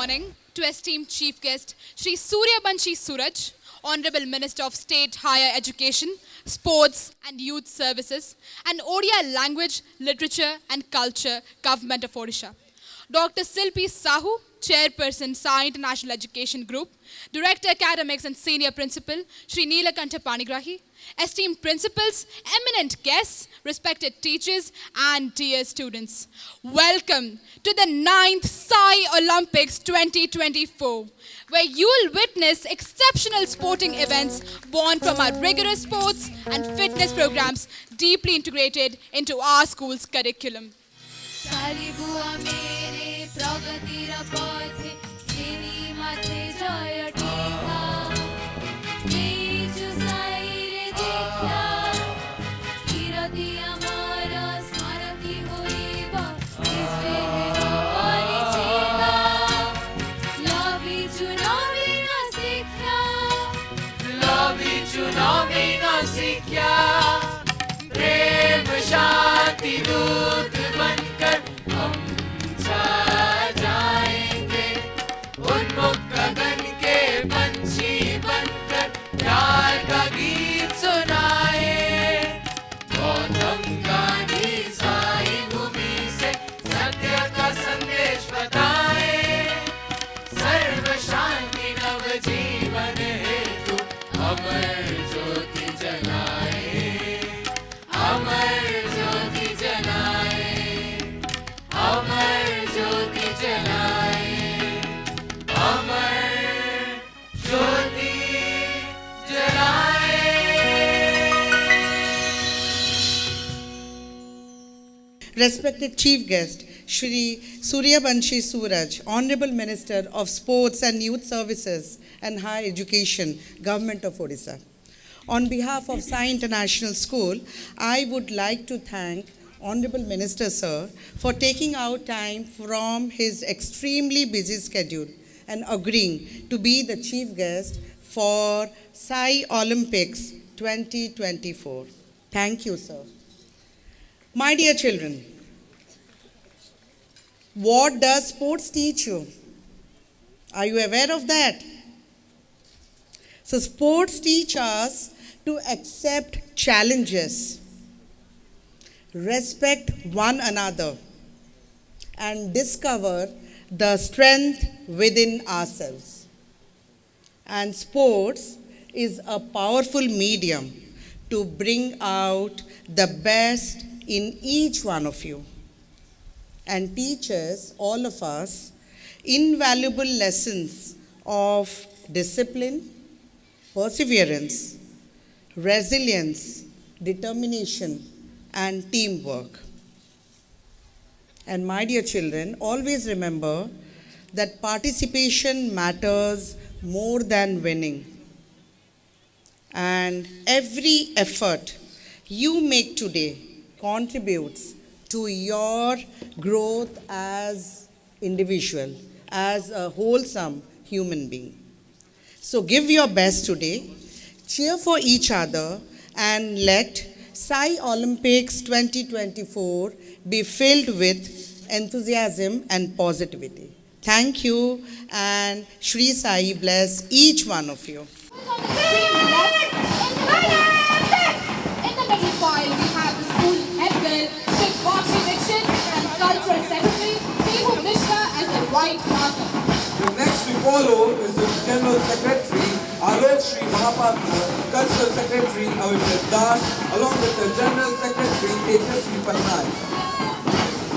morning to esteemed chief guest Shri Suryabanshi Suraj, Honorable Minister of State Higher Education, Sports and Youth Services, and Odia Language, Literature and Culture, Government of Odisha. Dr. Silpi Sahu, Chairperson, Sai International Education Group, Director Academics and Senior Principal, Shri Neelakantha Panigrahi, esteemed principals, eminent guests, respected teachers, and dear students. Welcome to the 9th Sai Olympics 2024, where you'll witness exceptional sporting events born from our rigorous sports and fitness programs deeply integrated into our school's curriculum. शालिबुआ मेरे प्रगतिर पथे तिनी माथे जय टीका निजु साइरे देखा किरति अमर स्मरति होइब इसले हेरो परिचिता लवी चुनावी न शिक्षा प्रेम शांति दूत बनकर हम छा जाएंगे उन्मुख गगन के पंछी बनकर प्यार का गीत सुनाए गौतम गांधी साई भूमि से सत्य का संदेश बताए सर्व शांति नव जीवन हेतु अमर ज्योति जलाए अमर ज्योति जलाए अमर ज्योति जलाए अमर ज्योति जलाए Respected Chief Guest, Shri Suryabanshi Suraj, Honorable Minister of Sports and Youth Services and Higher Education, Government of Odisha. On behalf of Sai International School, I would like to thank Honorable Minister Sir for taking out time from his extremely busy schedule and agreeing to be the chief guest for Sai Olympics 2024. Thank you, sir. My dear children, what does sports teach you? Are you aware of that? So sports teach us to accept challenges, respect one another, and discover the strength within ourselves. And sports is a powerful medium to bring out the best in each one of you and teaches all of us invaluable lessons of discipline, perseverance, resilience, determination, and teamwork. And my dear children, always remember that participation matters more than winning. And every effort you make today contributes to your growth as individual, as a wholesome human being. So give your best today, cheer for each other, and let Sai Olympics 2024 be filled with enthusiasm and positivity. Thank you, and Shri Sai bless each one of you. In the middle file, we have the school head girl, Shri Bakshi Dixit, and cultural secretary, Tehu Mishra as the right marker. The next we follow is the General Secretary, Alok Shri Mahapatra, Cultural Secretary, Avishek Das, along with the General Secretary, Tejasvi Patnaik.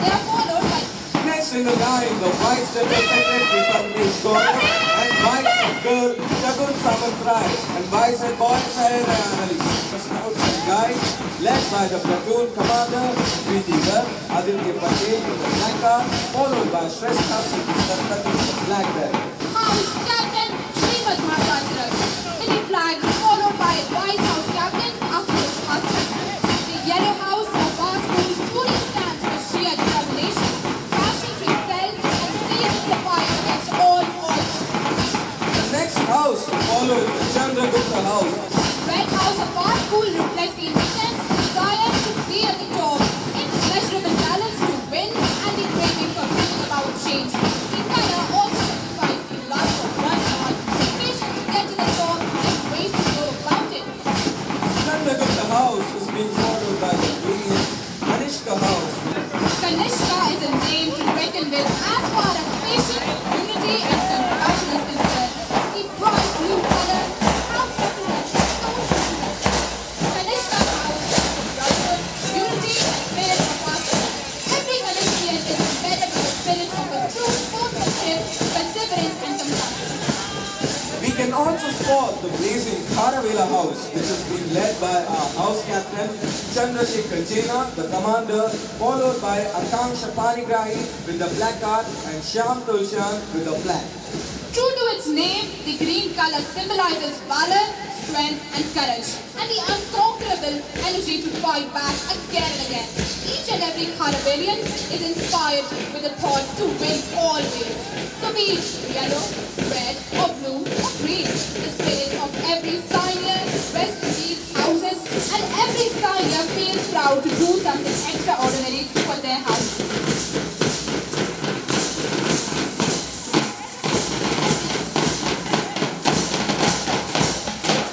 They are followed by Next in the line, the Vice General Secretary, Parmesh Gaurav, and Vice Girl, Shagun Samantrai, and Vice Head Boy, Sayana Annalise. The Scouts and Guides, led by the Platoon Commander, Preeti Garg, Aditya Patel with the Black Card, followed by Shrestha Siti Sarpati with the Black Belt. House Captain Srimad Mahapatra. In the flag, followed by White House Captain Afroz Hassan. The Yellow House of our school truly stands for sheer determination, passion to excel, and zeal to fight against all odds. The next house to follow is the Chandragupta House. Red House of our school reflects the intense desire to be at the top, immeasurable balance to win, and the craving for bringing about change. The color also for the blazing Kharavela house, which is being led by our house captain Chandrasekhar Jena, the commander, followed by Akanksha Panigrahi with the placard and Shyam Tulshan with the flag. True to its name, the green color symbolizes valor, strength and courage, and the unconquerable energy to fight back again and again. Each and every Kharavelian is inspired with the thought to win always. So be it yellow, red or blue or green, the spirit of every Sainia rests in these houses, and every Sainia feels proud to do something extraordinary for their house.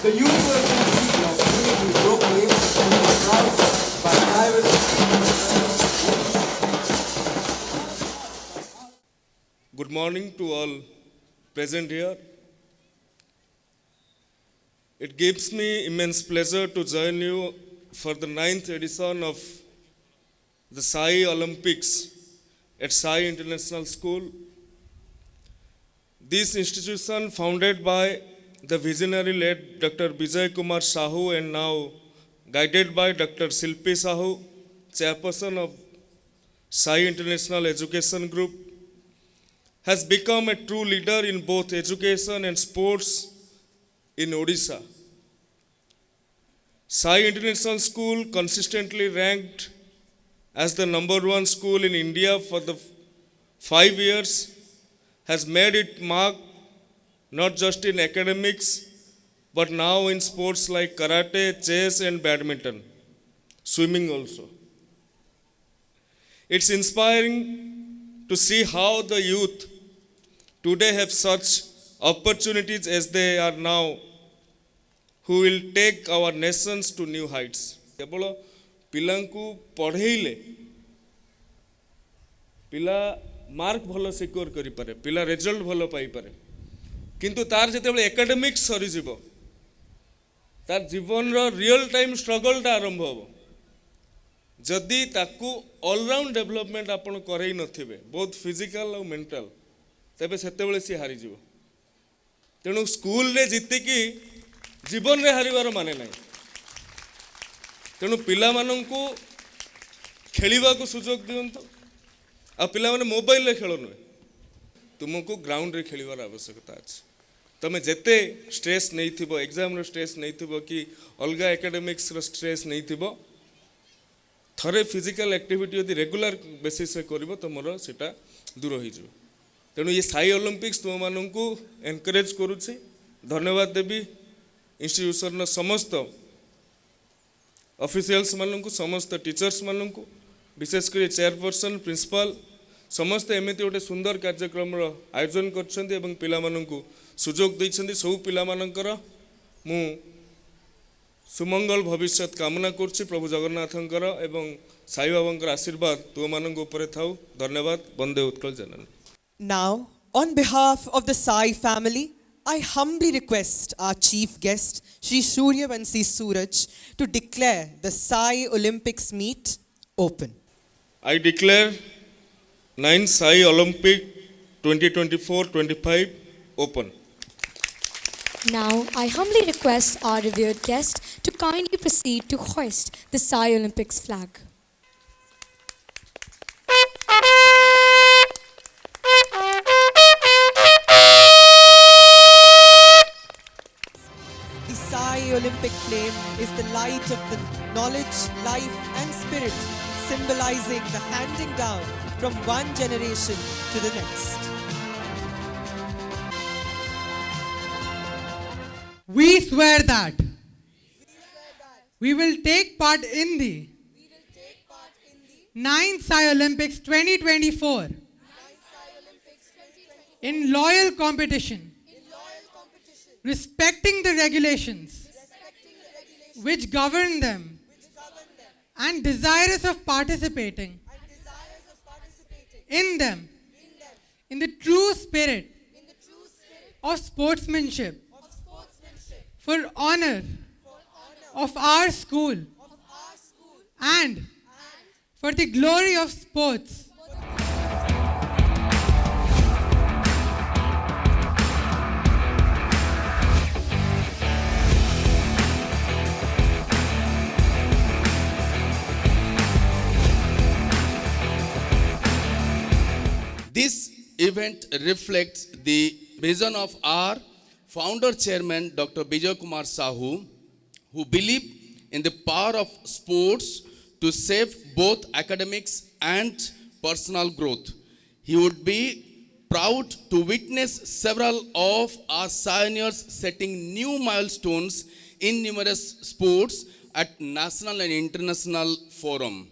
The universal feel of unity broke away from the crowd by diversity. Good morning to all present here. It gives me immense pleasure to join you for the 9th edition of the Sai Olympics at Sai International School. This institution, founded by the visionary late Dr. Vijay Kumar Sahu and now guided by Dr. Silpi Sahu, chairperson of Sai International Education Group, has become a true leader in both education and sports in Odisha. Sai International School, consistently ranked as the #1 school in India for the 5 years, has made it mark not just in academics, but now in sports like karate, chess and badminton, swimming also. It's inspiring to see how the youth today have such opportunities as they are now, who will take our nations to new heights. केवल पिलांकु पढ़ेले पिला mark भलो secure करि पारे, पिला result भलो पाई पारे, किंतु तार जेतेबेले एकेडमिक्स सरी जीवो, तार जीवन रो रियल टाइम स्ट्रगल टा आरंभ होबो। जदि ताकू ऑलराउंड डेवलपमेंट आपण करई नथिबे, बोथ फिजिकल और मेंटल, तेबे सेतेबेले सी हारि जीवो। तेणु स्कूल रे जितिकी जीवन रे हारिबार माने नाही। तेणु पिला माननकू खेलिबाकू सुजोग दियंतु। आ पिला माने मोबाइल रे खेल नुहे, तुमको ग्राउंड रे खेलिबार आवश्यकता अछि। तमे जेते स्ट्रेस नहीं थिबो, एग्जाम रो स्ट्रेस नहीं थिबो कि अलगा एकेडमिक्स रो स्ट्रेस नहीं थिबो, थरे फिजिकल एक्टिविटी यदि रेगुलर बेसिस रे करिवो तो मोर सेटा दूर होई जिवो। तेणु ये साई ओलंपिक्स तुम माननकू एनकरेज करूछि। धन्यवाद देवी इंस्टीट्यूशन समस्त ऑफिशियल्स माननकू, समस्त टीचर्स माननकू, विशेषकर चेयरपर्सन, प्रिंसिपल समस्त एमती गोटे सुंदर कार्यक्रम आयोजन करछन्ती एवं पिला माननकू सुजोग दैछन्ती। सब पिला मानकर मु सुमंगल भविष्य कामना करछि। प्रभु जगन्नाथंकर एवं साई बाबांकर आशीर्वाद तुम माननकू उपरे थाउ। धन्यवाद। वंदे उत्कल जननी। Now, on behalf of the Sai family, I humbly request our chief guest, Shri Suryavanshi Suraj, to declare the Sai Olympics meet open. I declare 9th Sai Olympic 2024-25 open. Now, I humbly request our revered guest to kindly proceed to hoist the Sai Olympics flag. The Sai Olympic flame is the light of the knowledge, life and spirit, symbolizing the handing down from one generation to the next. We swear that we will take part in the 9th Sai Olympics 2024 in loyal competition, respecting the regulations which govern them, and desirous of participating in them in the true spirit of sportsmanship, for honor of our school and for the glory of sports. This event reflects the vision of our founder chairman Dr. Bijay Kumar Sahu, who believed in the power of sports to save both academics and personal growth. He would be proud to witness several of our seniors setting new milestones in numerous sports at national and international forum.